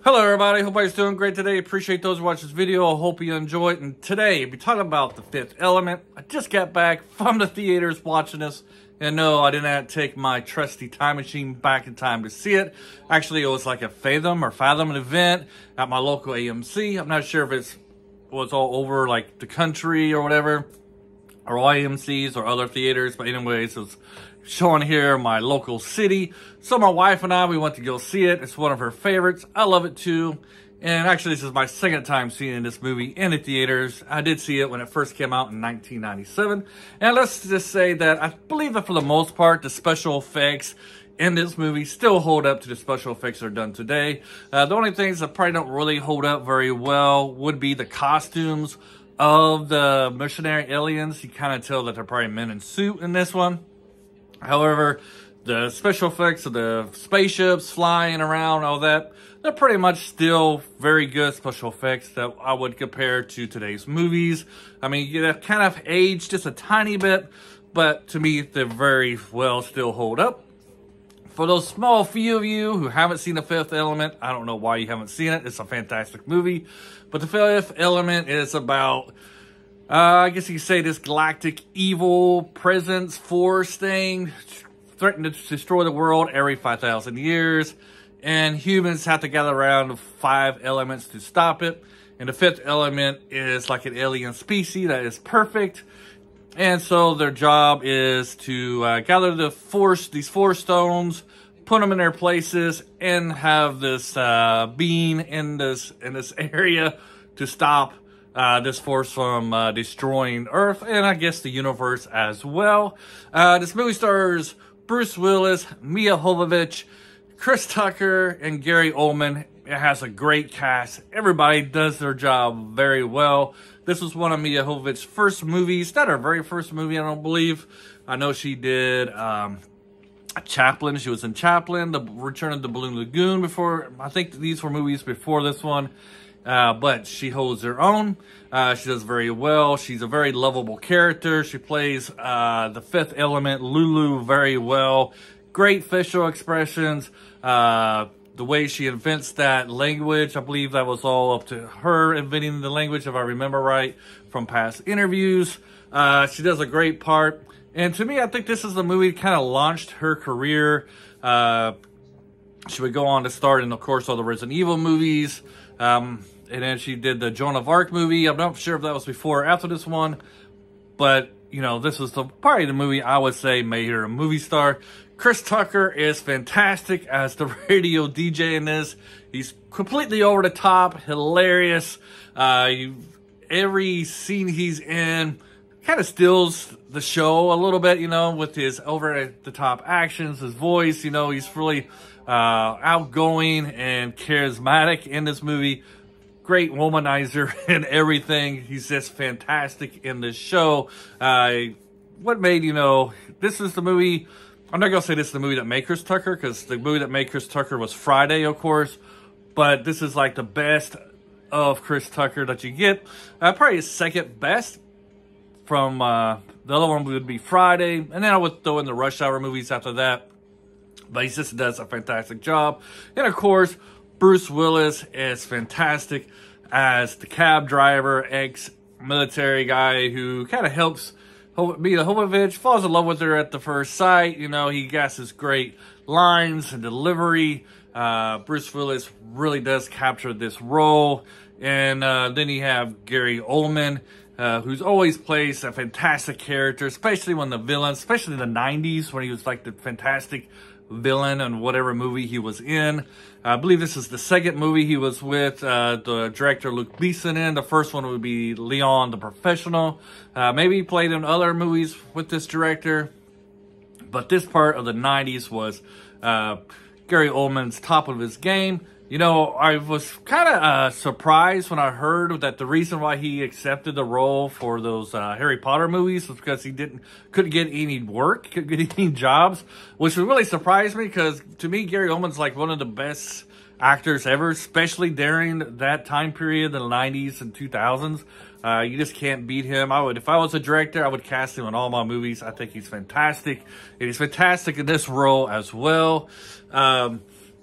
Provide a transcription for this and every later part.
Hello everybody, hope everybody's doing great today. Appreciate those who watch this video. I hope you enjoy it. And today, we'll be talking about The Fifth Element. I just got back from the theaters watching this. And no, I didn't have to take my trusty time machine back in time to see it. Actually, it was like a Fathom event at my local AMC. I'm not sure if it was all over like the country or whatever, or all AMCs or other theaters. But anyways, it was showing here in my local city. So my wife and I, we went to go see it. It's one of her favorites. I love it too. And actually, this is my second time seeing this movie in the theaters. I did see it when it first came out in 1997. And let's just say that I believe that for the most part, the special effects in this movie still hold up to the special effects that are done today. The only things that probably don't really hold up very well would be the costumes of the missionary aliens. You kind of tell that they're probably men in suit in this one. However, the special effects of the spaceships flying around, all that, they're pretty much still very good special effects that I would compare to today's movies. I mean, you kind of aged just a tiny bit, but to me, they very well still hold up. For those small few of you who haven't seen The Fifth Element, I don't know why you haven't seen it. It's a fantastic movie. But The Fifth Element is about, I guess you could say, this galactic evil presence force thing threatening to destroy the world every 5,000 years. And humans have to gather around 5 elements to stop it. And the 5th element is like an alien species that is perfect. And so their job is to gather these force stones, put them in their places, and have this being in this area to stop this force from destroying Earth and I guess the universe as well. This movie stars Bruce Willis, Mia Jovovich, Chris Tucker, and Gary Oldman. It has a great cast. Everybody does their job very well. This was one of Mia Jovovich's first movies. Not her very first movie, I don't believe. I know she did Chaplin. She was in Chaplin, The Return of the Balloon Lagoon before. I think these were movies before this one. But she holds her own. She does very well. She's a very lovable character. She plays the 5th element, Lulu, very well. Great facial expressions. The way she invents that language, I believe that was all up to her inventing the language, if I remember right, from past interviews. She does a great part. And to me, I think this is the movie that kind of launched her career. She would go on to start in, of course, all the Resident Evil movies. And then she did the Joan of Arc movie. I'm not sure if that was before or after this one. But, you know, this was probably the movie I would say made her a movie star. Chris Tucker is fantastic as the radio DJ in this. He's completely over the top, hilarious. Every scene he's in kind of steals the show a little bit, you know, with his over-the-top actions, his voice. You know, he's really outgoing and charismatic in this movie. Great womanizer and everything. He's just fantastic in this show. What made, you know, this is the movie. I'm not going to say this is the movie that made Chris Tucker, because the movie that made Chris Tucker was Friday, of course. But this is like the best of Chris Tucker that you get. Probably his second best from the other one would be Friday. And then I would throw in the Rush Hour movies after that. But he just does a fantastic job. And of course, Bruce Willis is fantastic as the cab driver, ex-military guy who kind of helps Mia Jovovich, falls in love with her at the first sight. You know, he got his great lines and delivery. Bruce Willis really does capture this role. And then you have Gary Oldman, who's always plays a fantastic character, especially when the villains, especially in the 90s when he was like the fantastic villain in whatever movie he was in. I believe this is the second movie he was with the director Luc Besson in. The first one would be Leon the Professional. Maybe he played in other movies with this director. But this part of the 90s was Gary Oldman's top of his game. You know, I was kind of surprised when I heard that the reason why he accepted the role for those Harry Potter movies was because he couldn't get any work, couldn't get any jobs, which really surprised me because to me, Gary Oldman's like one of the best actors ever, especially during that time period, the 90s and 2000s. You just can't beat him. If I was a director, I would cast him in all my movies. I think he's fantastic. And he's fantastic in this role as well.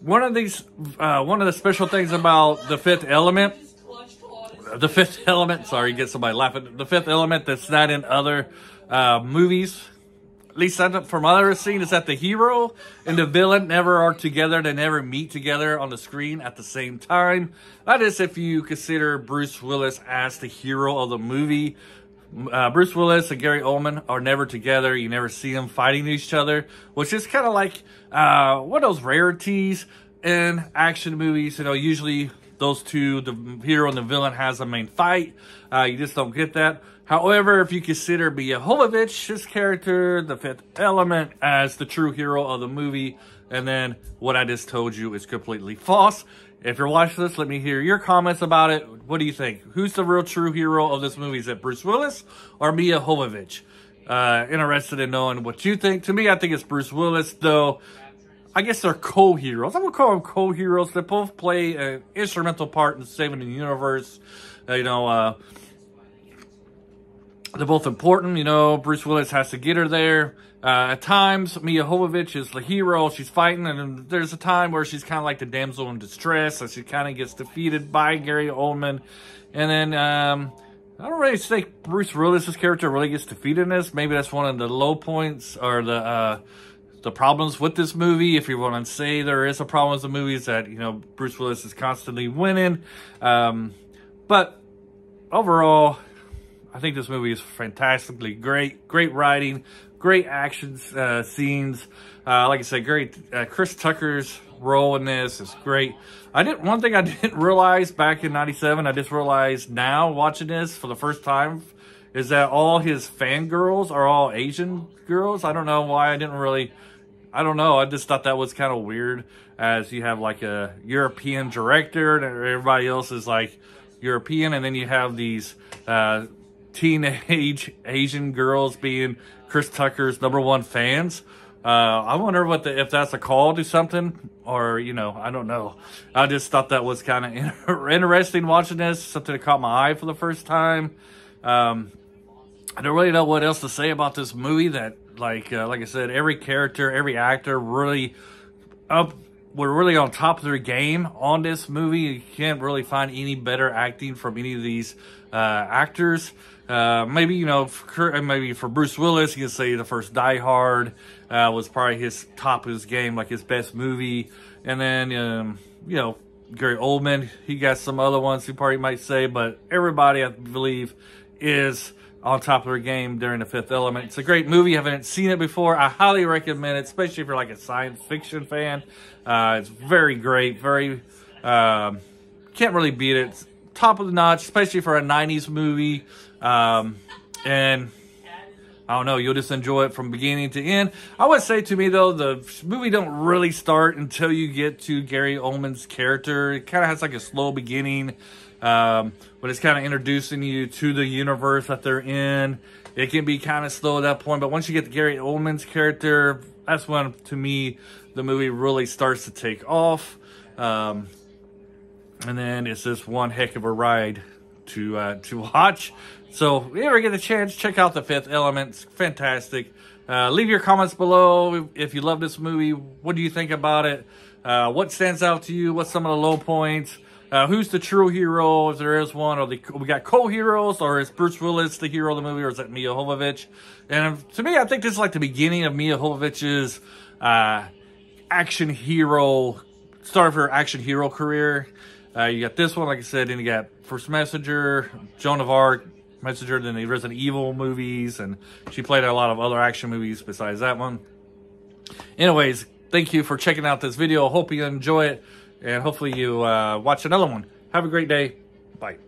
one of the special things about The Fifth Element, sorry, get somebody laughing. The Fifth Element that's not in other movies, at least from other scenes, is that the hero and the villain never are together. They never meet together on the screen at the same time. That is if you consider Bruce Willis as the hero of the movie. Bruce Willis and Gary Oldman are never together. You never see them fighting each other, which is kind of like one of those rarities in action movies. You know, usually those two, the hero and the villain, has a main fight. You just don't get that. However, if you consider Jovovich, his character, the Fifth Element, as the true hero of the movie, and then what I just told you is completely false. If you're watching this, let me hear your comments about it. What do you think? Who's the real true hero of this movie? Is it Bruce Willis or Jovovich? Interested in knowing what you think. To me, I think it's Bruce Willis, though I guess they're co-heroes. I'm going to call them co-heroes. They both play an instrumental part in saving the universe. They're both important. You know, Bruce Willis has to get her there. At times, Jovovich is the hero. She's fighting, and there's a time where she's kind of like the damsel in distress, so she kind of gets defeated by Gary Oldman. And then, I don't really think Bruce Willis's character really gets defeated in this. Maybe that's one of the low points, or the problems with this movie. If you want to say there is a problem with the movie, is that, you know, Bruce Willis is constantly winning. But overall, I think this movie is fantastically great. Great writing, great action scenes. Like I said, great. Chris Tucker's role in this is great. One thing I didn't realize back in '97, I just realized now watching this for the first time, is that all his fangirls are all Asian girls. I don't know why I don't know. I just thought that was kind of weird, as you have like a European director and everybody else is like European, and then you have these teenage Asian girls being Chris Tucker's #1 fans. I wonder if that's a call to something, or, you know, I don't know. I just thought that was kind of interesting watching this. Something that caught my eye for the first time. I don't really know what else to say about this movie. That, like I said, every character, every actor were really on top of their game on this movie. You can't really find any better acting from any of these actors. Maybe, you know, maybe for Bruce Willis, you can say the first Die Hard was probably his top of his game, like his best movie. And then, you know, Gary Oldman, he got some other ones you probably might say, but everybody, I believe, is on top of their game during The Fifth Element. It's a great movie. I haven't seen it before. I highly recommend it, especially if you're like a science fiction fan. It's very great. Very, can't really beat it. It's top of the notch, especially for a 90s movie. And I don't know, you'll just enjoy it from beginning to end. I would say, to me, though, the movie don't really start until you get to Gary Oldman's character. It kind of has like a slow beginning, but it's kind of introducing you to the universe that they're in. It can be kind of slow at that point, but once you get to Gary Oldman's character, that's when, to me, the movie really starts to take off. And then it's just one heck of a ride to watch. So if you ever get a chance, check out The Fifth Element. It's fantastic. Leave your comments below if you love this movie. What do you think about it? What stands out to you? What's some of the low points? Who's the true hero, if there is one? Or we got co-heroes, or is Bruce Willis the hero of the movie, or is that Jovovich? And to me, I think this is like the beginning of Jovovich's action hero, start of her action hero career. You got this one, like I said, and you got First Messenger, Joan of Arc, Messenger, then the Resident Evil movies, and she played in a lot of other action movies besides that one. Anyways, thank you for checking out this video. Hope you enjoy it, and hopefully you watch another one. Have a great day. Bye.